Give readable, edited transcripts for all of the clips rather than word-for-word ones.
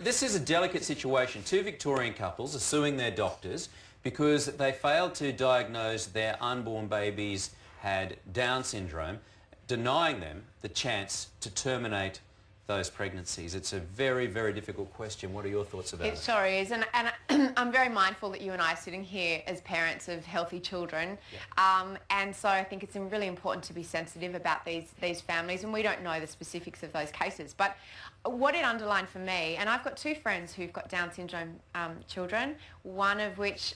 this is a delicate situation. Two Victorian couples are suing their doctors because they failed to diagnose their unborn babies had Down syndrome, denying them the chance to terminate those pregnancies. It's a very, very difficult question. What are your thoughts about it? It sure is, and I'm very mindful that you and I are sitting here as parents of healthy children, and so I think it's really important to be sensitive about these families, and we don't know the specifics of those cases. But what it underlined for me, and I've got two friends who've got Down syndrome children, one of which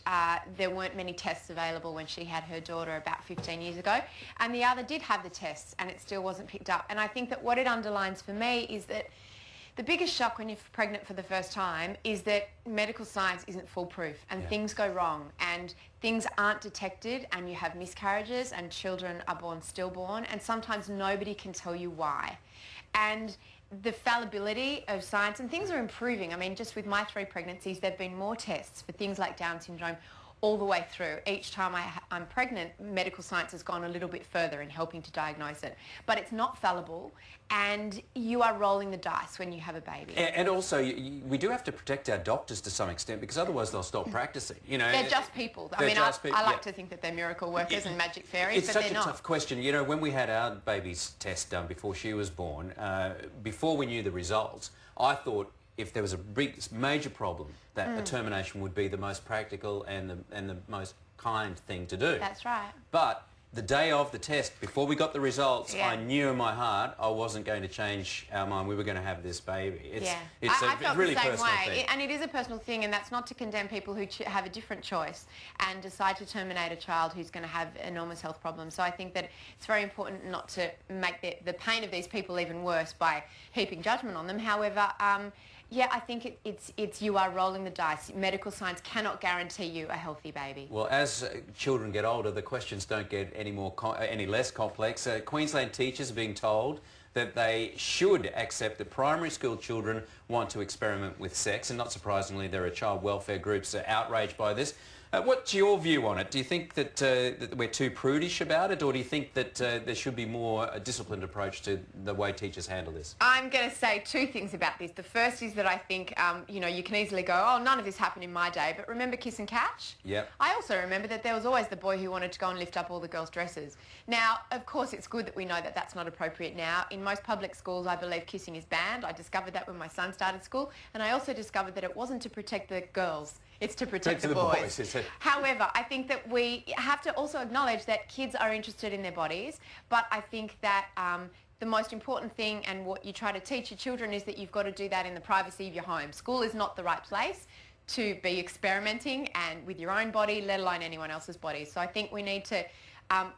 there weren't many tests available when she had her daughter about 15 years ago, and the other did have the tests and it still wasn't picked up. And I think that what it underlines for me is that the biggest shock when you're pregnant for the first time is that medical science isn't foolproof, and things go wrong and things aren't detected, and you have miscarriages and children are born stillborn, and sometimes nobody can tell you why. And the fallibility of science, and things are improving. I mean, just with my 3 pregnancies, there have been more tests for things like Down syndrome all the way through. Each time I'm pregnant, medical science has gone a little bit further in helping to diagnose it. But it's not fallible, and you are rolling the dice when you have a baby. And also, we do have to protect our doctors to some extent, because otherwise they'll stop practicing. You know, they're just people. I mean, I like to think that they're miracle workers and magic fairies, but they're not. It's such a tough question. You know, when we had our baby's test done before she was born, before we knew the results, I thought if there was a major problem, that a termination would be the most practical and the most kind thing to do. That's right. But the day of the test, before we got the results, I knew in my heart I wasn't going to change our mind. We were going to have this baby. It's I felt really the same personal way. thing. And it is a personal thing, and that's not to condemn people who have a different choice and decide to terminate a child who's going to have enormous health problems. So I think that it's very important not to make the pain of these people even worse by heaping judgment on them. However, yeah, I think it's you are rolling the dice. Medical science cannot guarantee you a healthy baby. Well, as children get older, the questions don't get any less complex. Queensland teachers are being told that they should accept that primary school children want to experiment with sex, and not surprisingly, there are child welfare groups outraged by this. What's your view on it? Do you think that, that we're too prudish about it, or do you think that there should be more a disciplined approach to the way teachers handle this? I'm going to say 2 things about this. The first is that I think, you know, you can easily go, oh, none of this happened in my day, but remember Kiss and Catch? Yep. I also remember that there was always the boy who wanted to go and lift up all the girls' dresses. Now, of course, it's good that we know that that's not appropriate now. In most public schools, I believe kissing is banned. I discovered that when my son started school, and I also discovered that it wasn't to protect the girls. It's to protect the boys. However, I think that we have to also acknowledge that kids are interested in their bodies, but I think that the most important thing, and what you try to teach your children, is that you've got to do that in the privacy of your home. School is not the right place to be experimenting and with your own body, let alone anyone else's body. So I think we need to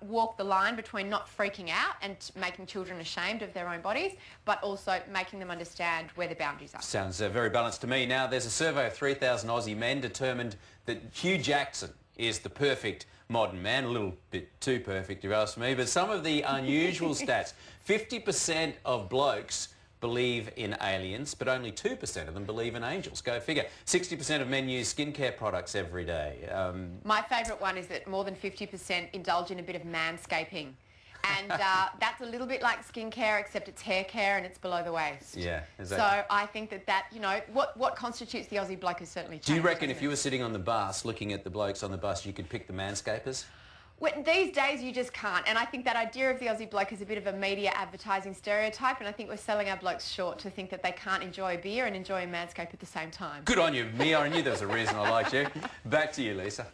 walk the line between not freaking out and making children ashamed of their own bodies, but also making them understand where the boundaries are. Sounds very balanced to me. Now, there's a survey of 3,000 Aussie men determined that Hugh Jackson is the perfect modern man. A little bit too perfect, if you ask me, but some of the unusual stats. 50% of blokes believe in aliens, but only 2% of them believe in angels. Go figure. 60% of men use skincare products every day. My favourite one is that more than 50% indulge in a bit of manscaping. And that's a little bit like skincare, except it's hair care and it's below the waist. Yeah, exactly. So I think that, you know, what constitutes the Aussie bloke has certainly changed. Do you reckon if you were sitting on the bus, looking at the blokes on the bus, you could pick the manscapers? Well, these days you just can't, and I think that idea of the Aussie bloke is a bit of a media advertising stereotype, and I think we're selling our blokes short to think that they can't enjoy a beer and enjoy a manscape at the same time. Good on you, Mia. I knew there was a reason I liked you. Back to you, Lisa.